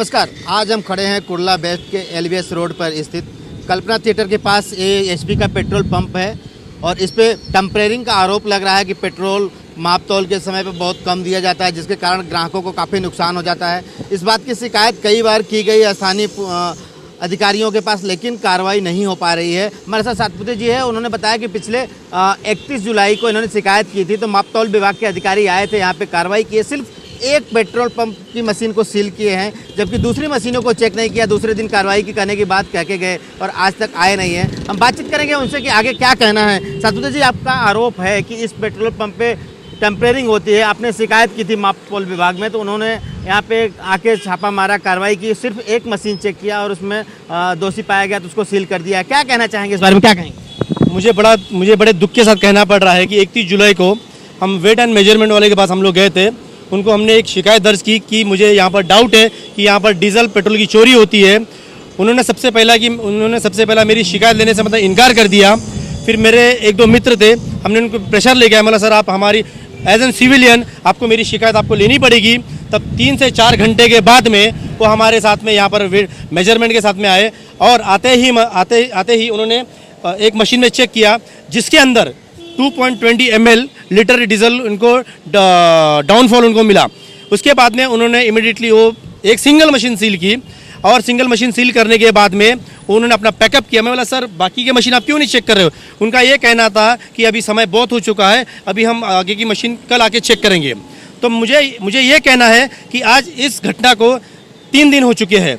नमस्कार। आज हम खड़े हैं कुर्ला वेस्ट के एलवीएस रोड पर स्थित कल्पना थिएटर के पास। एचपी का पेट्रोल पंप है और इस पे टेम्परेरिंग का आरोप लग रहा है कि पेट्रोल माप तौल के समय पे बहुत कम दिया जाता है, जिसके कारण ग्राहकों को काफ़ी नुकसान हो जाता है। इस बात की शिकायत कई बार की गई स्थानीय अधिकारियों के पास, लेकिन कार्रवाई नहीं हो पा रही है। हमारे साथ सातपुते जी है, उन्होंने बताया कि पिछले 31 जुलाई को इन्होंने शिकायत की थी, तो माप तौल विभाग के अधिकारी आए थे, यहाँ पे कार्रवाई की है। सिर्फ एक पेट्रोल पंप की मशीन को सील किए हैं, जबकि दूसरी मशीनों को चेक नहीं किया। दूसरे दिन कार्रवाई की करने की बात कह के गए और आज तक आए नहीं हैं। हम बातचीत करेंगे उनसे कि आगे क्या कहना है। सातपुते जी, आपका आरोप है कि इस पेट्रोल पंप पे टेम्परेरिंग होती है। आपने शिकायत की थी माप तौल विभाग में, तो उन्होंने यहाँ पे आके छापा मारा, कार्रवाई की, सिर्फ एक मशीन चेक किया और उसमें दोषी पाया गया तो उसको सील कर दिया। क्या कहना चाहेंगे इस बारे में, क्या कहेंगे? मुझे बड़े दुख के साथ कहना पड़ रहा है कि 31 जुलाई को हम वेट एंड मेजरमेंट वाले के पास हम लोग गए थे। उनको हमने एक शिकायत दर्ज की कि मुझे यहाँ पर डाउट है कि यहाँ पर डीजल पेट्रोल की चोरी होती है। उन्होंने सबसे पहला मेरी शिकायत लेने से मतलब इनकार कर दिया। फिर मेरे एक दो मित्र थे, हमने उनको प्रेशर ले गया, मतलब सर आप हमारी एज एन सिविलियन आपको मेरी शिकायत आपको लेनी पड़ेगी। तब 3 से 4 घंटे के बाद में वो हमारे साथ में यहाँ पर मेजरमेंट के साथ में आए और आते ही उन्होंने एक मशीन में चेक किया जिसके अंदर 2.20 ml लीटर डीजल उनको डाउनफॉल उनको मिला। उसके बाद में उन्होंने इमीडिएटली वो एक सिंगल मशीन सील की और सिंगल मशीन सील करने के बाद में उन्होंने अपना पैकअप किया। मैं बोला सर बाकी के मशीन आप क्यों नहीं चेक कर रहे हो? उनका ये कहना था कि अभी समय बहुत हो चुका है, अभी हम आगे की मशीन कल आके चेक करेंगे। तो मुझे ये कहना है कि आज इस घटना को 3 दिन हो चुके हैं।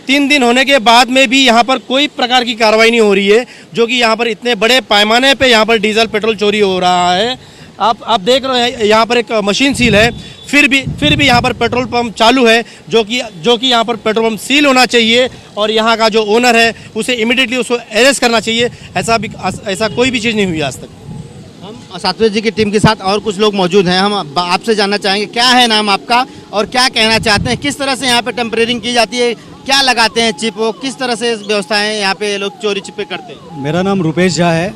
3 दिन होने के बाद में भी यहाँ पर कोई प्रकार की कार्रवाई नहीं हो रही है, जो कि यहाँ पर इतने बड़े पैमाने पे यहाँ पर डीजल पेट्रोल चोरी हो रहा है। आप देख रहे हैं यहाँ पर एक मशीन सील है, फिर भी यहाँ पर पेट्रोल पंप चालू है, जो कि यहाँ पर पेट्रोल पंप सील होना चाहिए और यहाँ का जो ओनर है उसे इमीडिएटली उसको अरेस्ट करना चाहिए। ऐसा कोई भी चीज़ नहीं हुई आज तक। हम सातवें जी की टीम के साथ और कुछ लोग मौजूद हैं। हम आपसे जानना चाहेंगे, क्या है नाम आपका और क्या कहना चाहते हैं? किस तरह से यहाँ पे टेम्परेरिंग की जाती है? क्या लगाते हैं चिप? वो किस तरह से व्यवस्थाएं यहाँ पे लोग चोरी छिपे करते हैं? मेरा नाम रुपेश झा है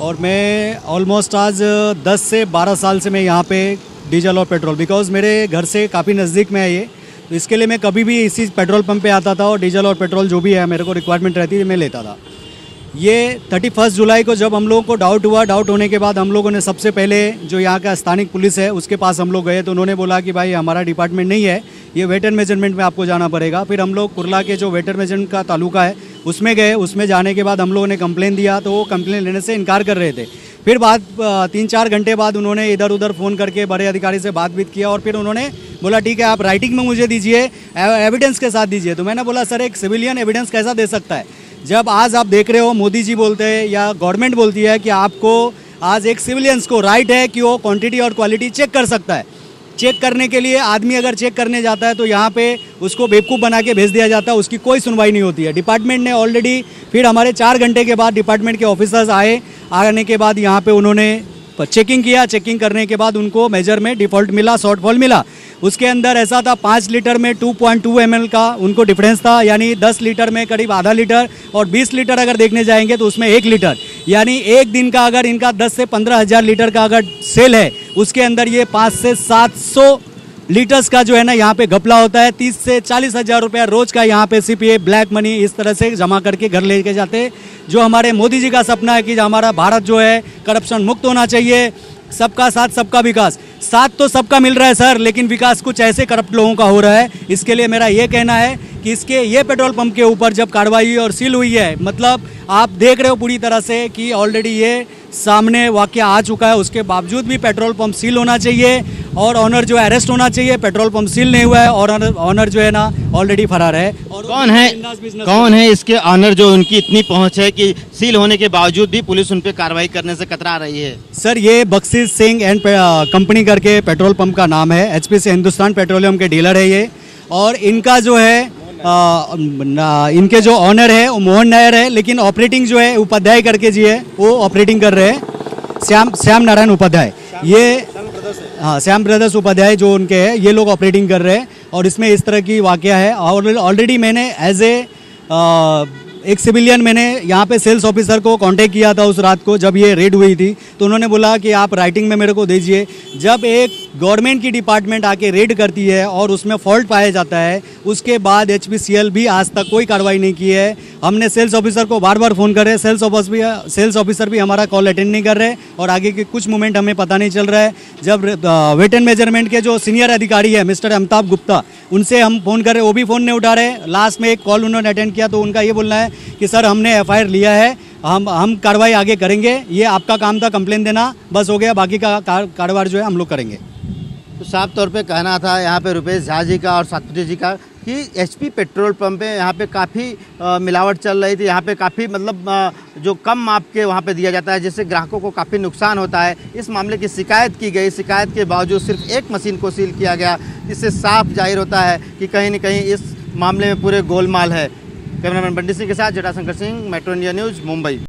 और मैं ऑलमोस्ट आज 10 से 12 साल से मैं यहाँ पे डीजल और पेट्रोल, बिकॉज मेरे घर से काफ़ी नज़दीक में है ये, तो इसके लिए मैं कभी भी इसी पेट्रोल पंप पे आता था और डीजल और पेट्रोल जो भी है मेरे को रिक्वायरमेंट रहती है मैं लेता था। ये 31 जुलाई को जब हम लोगों को डाउट हुआ, डाउट होने के बाद हम लोगों ने सबसे पहले जो यहाँ का स्थानिक पुलिस है उसके पास हम लोग गए, तो उन्होंने बोला कि भाई हमारा डिपार्टमेंट नहीं है, ये वेट एंड मेजरमेंट में आपको जाना पड़ेगा। फिर हम लोग कुर्ला के जो वेट एंड मेजरमेंट का तालुका है उसमें गए, उसमें जाने के बाद हम लोगों ने कंप्लेन दिया, तो वो कंप्लेन लेने से इनकार कर रहे थे। फिर बाद 3-4 घंटे बाद उन्होंने इधर उधर फ़ोन करके बड़े अधिकारी से बात किया और फिर उन्होंने बोला ठीक है आप राइटिंग में मुझे दीजिए, एविडेंस के साथ दीजिए। तो मैंने बोला सर एक सिविलियन एविडेंस कैसा दे सकता है, जब आज आप देख रहे हो मोदी जी बोलते हैं या गवर्नमेंट बोलती है कि आपको आज एक सिविलियंस को राइट है कि वो क्वांटिटी और क्वालिटी चेक कर सकता है। चेक करने के लिए आदमी अगर चेक करने जाता है तो यहाँ पे उसको बेवकूफ़ बना के भेज दिया जाता है, उसकी कोई सुनवाई नहीं होती है। डिपार्टमेंट ने ऑलरेडी फिर हमारे 4 घंटे के बाद डिपार्टमेंट के ऑफिसर्स आने के बाद यहाँ पे उन्होंने चेकिंग किया। चेकिंग करने के बाद उनको मेजर में डिफ़ॉल्ट मिला, शॉर्टफॉल मिला। उसके अंदर ऐसा था 5 लीटर में 2.2 ml का उनको डिफरेंस था, यानी 10 लीटर में करीब आधा लीटर और 20 लीटर अगर देखने जाएंगे तो उसमें 1 लीटर, यानी एक दिन का अगर इनका 10 से 15 हज़ार लीटर का अगर सेल है उसके अंदर ये 5 से 700 लीटर्स का जो है ना यहाँ पे घपला होता है। 30 से 40 हज़ार रुपया रोज़ का यहाँ पे सिर्फ ये ब्लैक मनी इस तरह से जमा करके घर लेके जाते हैं। जो हमारे मोदी जी का सपना है कि हमारा भारत जो है करप्शन मुक्त होना चाहिए, सबका साथ सबका विकास। साथ तो सबका मिल रहा है सर, लेकिन विकास कुछ ऐसे करप्ट लोगों का हो रहा है। इसके लिए मेरा ये कहना है कि ये पेट्रोल पंप के ऊपर जब कार्रवाई और सील हुई है, मतलब आप देख रहे हो पूरी तरह से कि ऑलरेडी ये सामने वाकया आ चुका है, उसके बावजूद भी पेट्रोल पंप सील होना चाहिए और ऑनर जो है अरेस्ट होना चाहिए। पेट्रोल पंप सील नहीं हुआ है और ऑनर जो है ना ऑलरेडी फरार है। और कौन है इसके ऑनर जो उनकी इतनी पहुंच है कि सील होने के बावजूद भी पुलिस उन पर कार्रवाई करने से कतरा रही है? सर ये बख्शीश सिंह एंड कंपनी करके पेट्रोल पंप का नाम है, एचपीसी हिंदुस्तान पेट्रोलियम के डीलर है ये। और इनका जो है इनके जो ऑनर है वो मोहन नायर है, लेकिन ऑपरेटिंग जो है उपाध्याय करके जी है, वो ऑपरेटिंग कर रहे हैं। श्याम नारायण उपाध्याय, ये हाँ श्याम ब्रदर्स उपाध्याय जो उनके हैं, ये लोग ऑपरेटिंग कर रहे हैं। और इसमें इस तरह की वाकया है। ऑलरेडी मैंने एज एक सिविलियन मैंने यहाँ पे सेल्स ऑफिसर को कांटेक्ट किया था उस रात को जब ये रेड हुई थी, तो उन्होंने बोला कि आप राइटिंग में मेरे को दीजिए। जब एक गवर्नमेंट की डिपार्टमेंट आके रेड करती है और उसमें फॉल्ट पाया जाता है, उसके बाद HPCL भी आज तक कोई कार्रवाई नहीं की है। हमने सेल्स ऑफिसर को बार बार फ़ोन कर रहे हैं, सेल्स ऑफिसर भी हमारा कॉल अटेंड नहीं कर रहे और आगे के कुछ मोमेंट हमें पता नहीं चल रहा है। जब वेट एंड मेजरमेंट के जो सीनियर अधिकारी है मिस्टर अमिताभ गुप्ता, उनसे हम फ़ोन कर रहे, वो भी फ़ोन नहीं उठा रहे। लास्ट में एक कॉल उन्होंने अटेंड किया तो उनका ये बोलना है कि सर हमने FIR लिया है, हम कार्रवाई आगे करेंगे, ये आपका काम था कंप्लेन देना, बस हो गया, बाकी का कारोबार जो है हम लोग करेंगे। तो साफ तौर पे कहना था यहाँ पे रुपेश झा जी का और सातपुती जी का कि HP पेट्रोल पंप पे यहाँ पे काफ़ी मिलावट चल रही थी, यहाँ पे काफ़ी मतलब जो कम माप के वहाँ पे दिया जाता है, जिससे ग्राहकों को काफ़ी नुकसान होता है। इस मामले की शिकायत की गई, शिकायत के बावजूद सिर्फ एक मशीन को सील किया गया। इससे साफ जाहिर होता है कि कहीं न कहीं इस मामले में पूरे गोलमाल है। कैमरामैन बंटी सिंह के साथ Jatashankar Singh, metro India news, Mumbai.